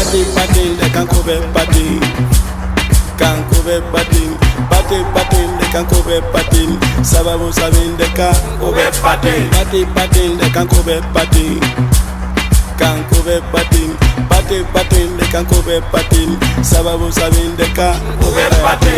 Bati patin de kankobe patin. Kankobe patin. Bati patin de kankobe patin. Sababu sabin de kankobe patin. Bati patin de kankobe patin. Kankobe patin. Bati patin de kankobe patin. Sababu sabin de kankobe patin.